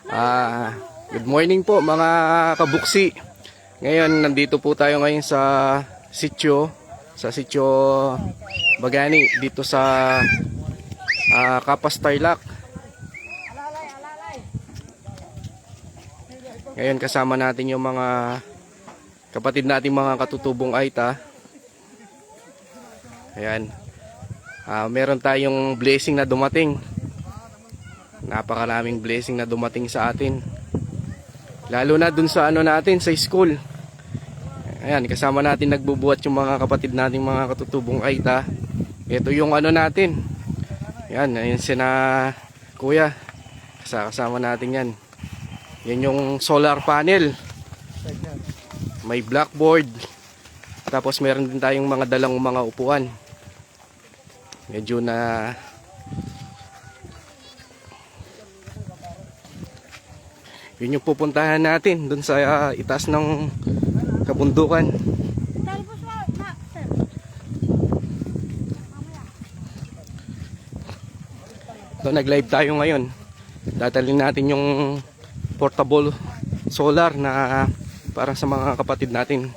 Good morning po mga kabuksi. Ngayon nandito po tayo ngayon sa sitio Bagani dito sa Kapas Tarlac. Ngayon kasama natin yung mga kapatid nating mga katutubong Aita. Ayan. Meron tayong blessing na dumating. Napakaraming blessing na dumating sa atin. Lalo na dun sa natin sa school. Ayan, kasama natin nagbubuhat yung mga kapatid nating mga katutubong Aita. Ito yung natin. Ayan, ayun sina Kuya. Kasama natin yan. Yan yung solar panel. May blackboard. Tapos meron din tayong mga dalang mga upuan. Medyo na yun yung pupuntahan natin dun sa itaas ng kabundukan. So, nag-live tayo ngayon. Dadalhin natin yung portable solar na para sa mga kapatid natin.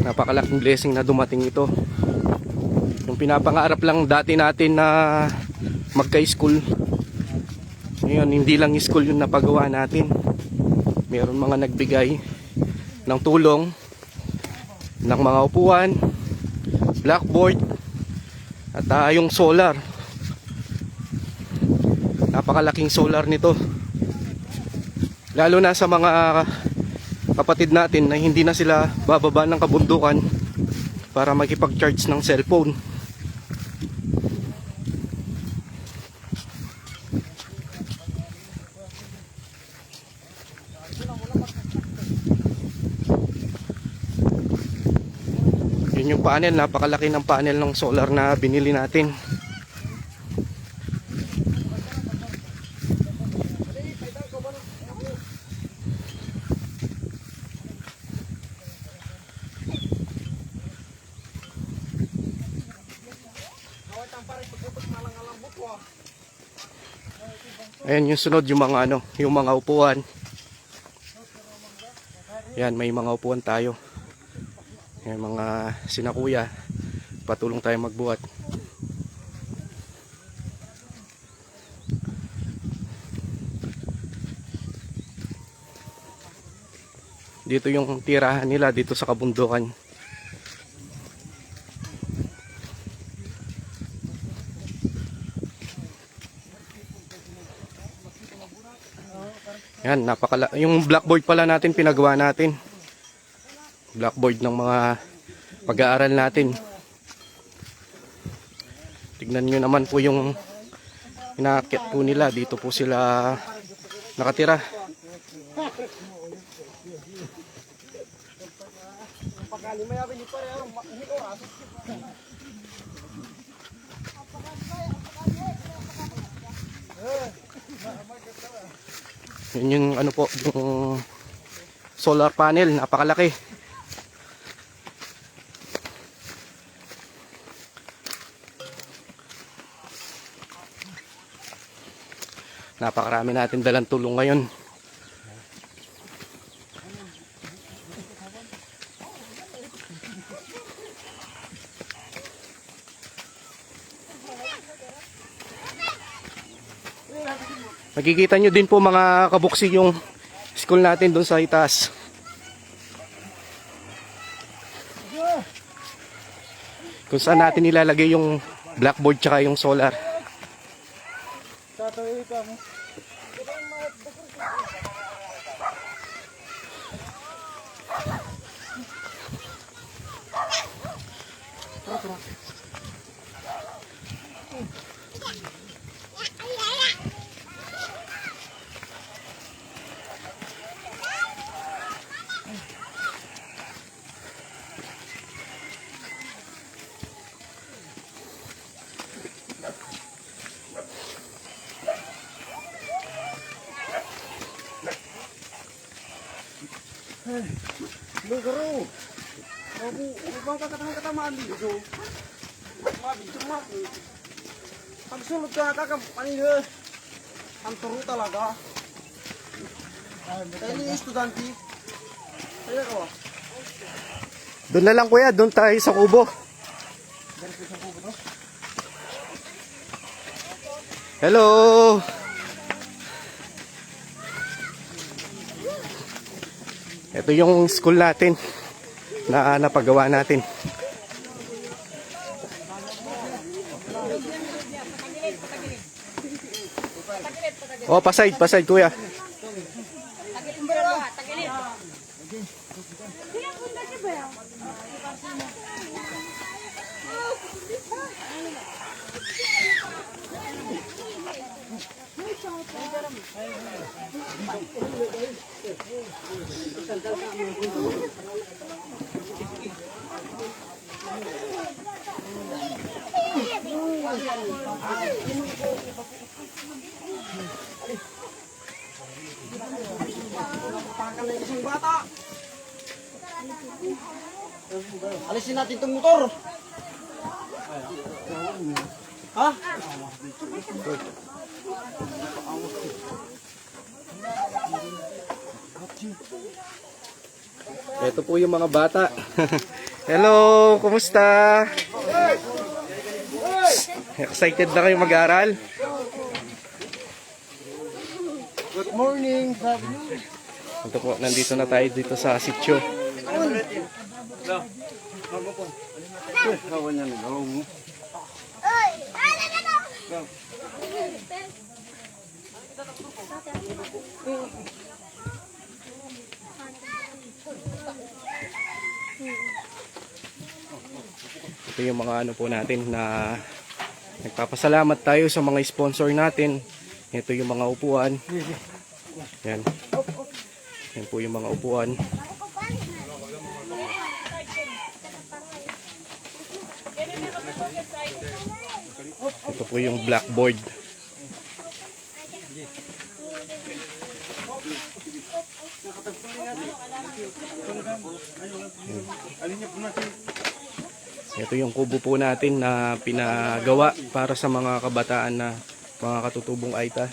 Napakalaking blessing na dumating ito. Yung pinapangarap lang dati natin na magka-school. Ngayon, hindi lang school yung napagawa natin. Meron mga nagbigay ng tulong ng mga upuan, blackboard, at yung solar. Napakalaking solar nito. Lalo na sa mga kapatid natin na hindi na sila bababa ng kabundukan para makipag-charge ng cellphone. Yun yung panel, napakalaki ng panel ng solar na binili natin. Ayan yung sunod, yung mga yung mga upuan. Yan, may mga upuan tayo. Yan, mga sinakuya. Patulong tayo magbuhat. Dito yung tirahan nila dito sa kabundukan. Yan, yung blackboard pala natin pinagawa natin. Blackboard ng mga pag-aaral natin. Tignan nyo naman po yung inaakyat po nila. Dito po sila nakatira. Yun yung po, yung solar panel, napakalaki. Napakarami natin dalang tulong ngayon. Makikita nyo din po mga kabuksi yung school natin doon sa itaas. Kung saan natin ilalagay yung blackboard tsaka yung solar. Lugaro. Babu, ubang katamaan dito. Mabit cuma. Pag sulod ka kakam kanina. Ang turo talaga. Ini estudyante. Kaya ko. Doon na lang kuya, doon tayo sa kubo. Hello. Ito yung school natin na napagawa natin. Oh, paside kuya. Isang bata. Alisin natin itong motor. Ha? Ito po yung mga bata. Hello, kumusta? Excited na kayo mag-aral? Good morning. Ito po, nandito na tayo dito sa sitio. Ito yung mga ano po natin na nagpapasalamat tayo sa mga sponsor natin. Ito yung mga upuan. Yan. Yan po yung mga upuan. Ito po yung blackboard. Ito yung kubo po natin na pinagawa para sa mga kabataan na mga katutubong Aita.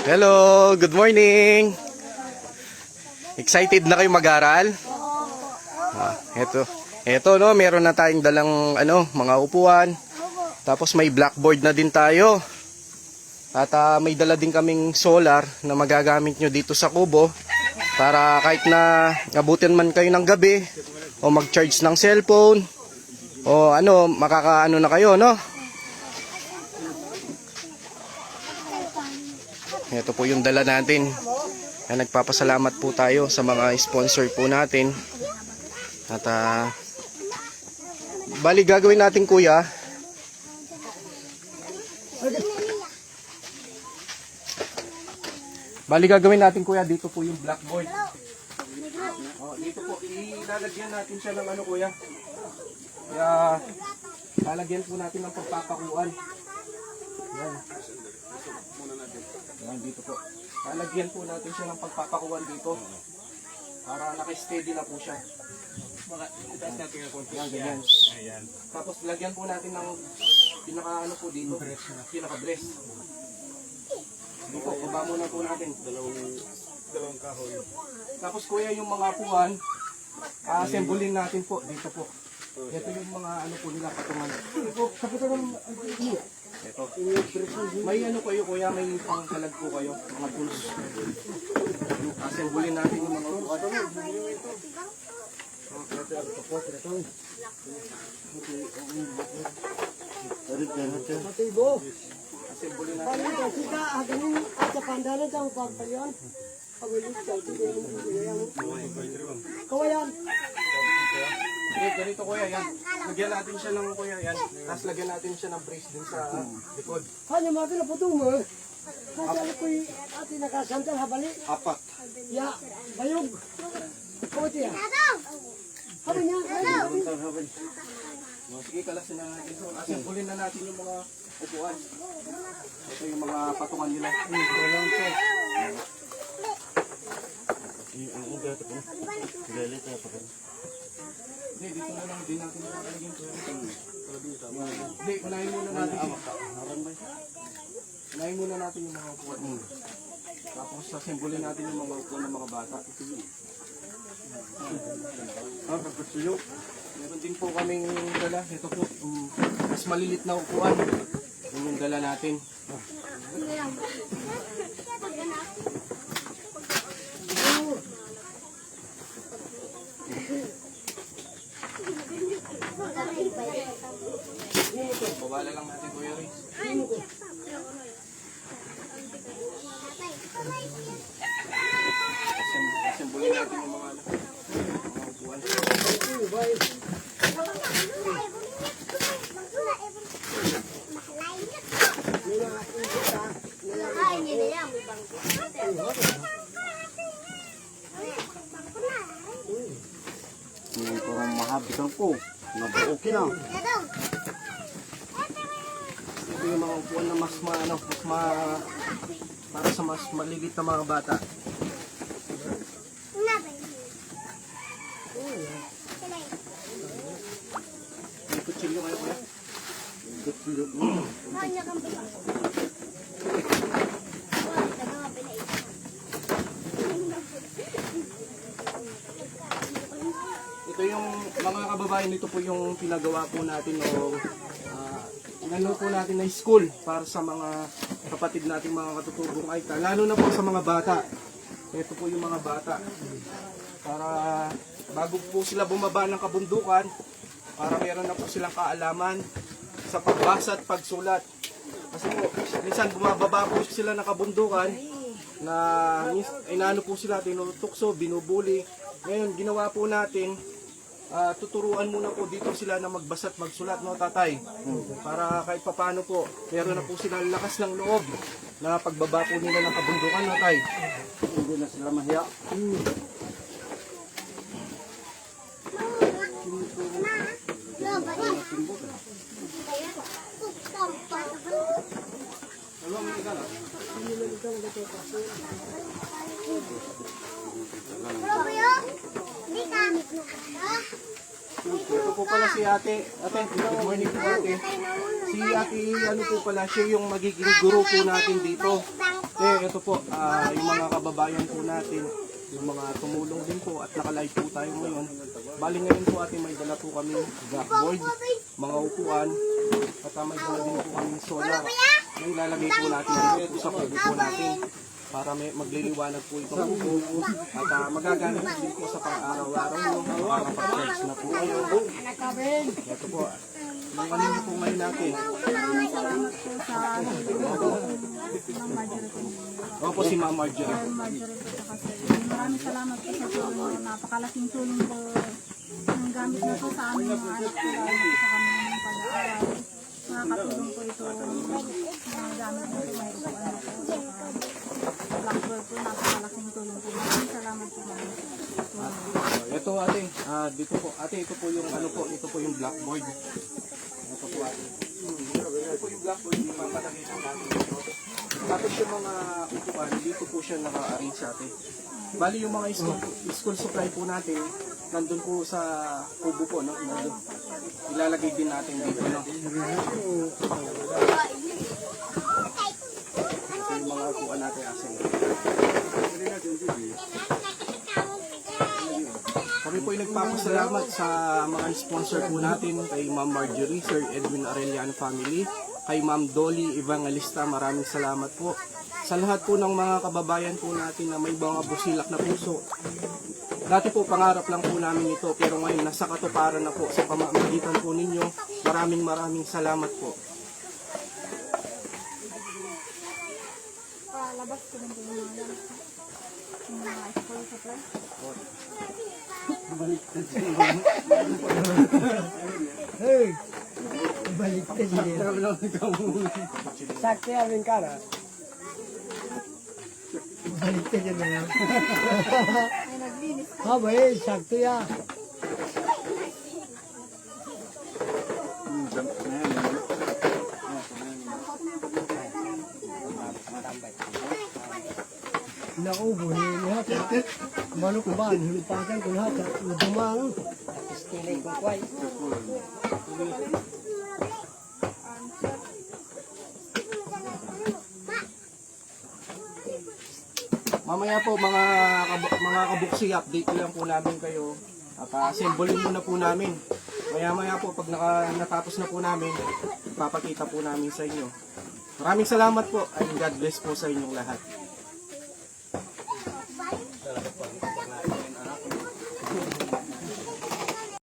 Hello, good morning. Excited na kayo mag-aral? Ito no, meron na tayong dalang mga upuan. Tapos may blackboard na din tayo. At may dala din kaming solar na magagamit nyo dito sa kubo para kahit na abutin man kayo ng gabi o mag-charge ng cellphone o makakaano na kayo, no? Ito po yung dala natin. Nagpapasalamat po tayo sa mga sponsor po natin. At bali gagawin natin kuya. Dito po yung blackboard. Dito po ilalagyan natin siya ng kuya. Kaya lalagyan po natin ng pagpapakuan. Yan. Yan, dito po. Lalagyan po natin siya ng pagpapakuan dito. Para naka-steady na po siya. Yan, ganyan. Tapos lagyan po natin ng pinaka po dito. Pinaka-brace. Dito, baba muna po natin. Dalawang kahoy. Tapos kuya yung mga puwan, assemblein natin po. Dito po. Ito yung mga po nila patungan. Ito. May kayo kuya, may pangkalag po kayo, mga tools. Assemblein natin yung mga puwan. Ito Matibo. Paano ito? Sika, haganin at sa pandalan sa pagpalian. Pabilis sa kawayan. Ganito kuya, yan. Lagyan natin siya ng kuya, yan. Tapos lagyan natin siya ng brace din sa likod. Hanya mati na puto mo. Kasi ko'y ati nakasantal habali. Apat. Ya, bayog. Kawati ya. Habi niya. Sige, kalasin na natin. So, asembulin na natin yung mga upuan. Ito yung mga patungan nila. Hindi, dito na lang din natin yung makalagyan ko. Hindi, unahin muna natin. Unahin muna natin yung mga upuan. Tapos asembulin natin yung mga upuan ng mga bata. Ito yun. Meron din po kaming dala. Ito po, mas malilit na upuan. Yun yung dala natin. Babala lang natin, Kuya Riz. Asembulin natin yung mga upuan. Parang mahabitan ko. Okay na. Ito yung mga upuan na para sa mas malilit na mga bata. May kutsilyo kayo, Kuya? Kutsilyo. Ito yung mga kababayan, ito po yung pinagawa po natin o inano po natin na school para sa mga kapatid nating mga katutubong Aita, lalo na po sa mga bata. Ito po yung mga bata. Para bago po sila bumaba ng kabundukan, para meron na po silang kaalaman sa pagbasa at pagsulat. Kasi po, minsan bumababa po sila ng kabundukan na inano po sila, tinutukso, binubuli. Ngayon, ginawa po natin, tuturuan muna po dito sila na magbasa at magsulat, no tatay? Para kahit papano po, meron na po sila lakas ng loob na pagbaba po nila ng kabundukan, no tay? Hindi na sila mahiya. Ito po pala si ate. Ate, good morning po ate. Si ate, ano po pala, siya yung magiging guro po natin dito. Ito po, yung mga kababayan po natin, yung mga tumulong din po at nakalive po tayo ngayon. Bali ngayon po ate, may dala po kami blackboard, mga upuan, at may dala din po kami solar na ilalagay po natin dito sa kubo po natin para magliliwanag po itong kubo at magagamit din po sa pang-araw-araw yung makakapag-charge na po kayo. Ito po, yung ano po ngayon natin. Maraming salamat po sa Ma'am Marjorie po. Opo, si Ma'am Marjorie. Ma'am Marjorie po sa kasi. Maraming salamat po sa tulong. Napakalaking tulong po ng gamit na po sa aming mga anak po sa kanilang pag-aaral. Nakakatulong po ito mga gamit na po may upuan na po. Blackboard po, napakalaking tulong po. Maraming salamat po ma'am. Ito ate, dito po. Ate, ito po yung ano po, ito po yung blackboard. Ito po ate. Ito po yung blackboard, yung mapalagay po natin dito. Tapos yung mga upuan, dito po siya naka-arrange ate. Bali yung mga school supply po natin, nandun po sa kubo po, no? Nandun. Ilalagay din natin dito, no? Ito yung mga upuan natin asin. Kami po ay nagpapasalamat sa mga sponsor po natin kay Ma'am Marjorie, Sir Edwin Arellano Family, kay Ma'am Dolly Evangelista, maraming salamat po. sa lahat po ng mga kababayan po natin na may mga busilak na puso. Dati po pangarap lang po namin ito, pero ngayon nasa katuparan na po sa pamamagitan po ninyo. Maraming salamat po. Palabas ko din po yung mga school supply. Hey! Balik ka din. Sakto yan, Kara. Balik ka din na yan. Ay, naglinis. Ba, sakto yan. Naubo ni lahat. Manok ba? Hilupakan ko lahat. Dumang. Istilay ko kway. Mamaya po mga kabuksi, update ko lang po namin kayo. At assemble muna po namin. Maya po pag natapos na po namin, ipapakita po namin sa inyo. Maraming salamat po and God bless po sa inyong lahat.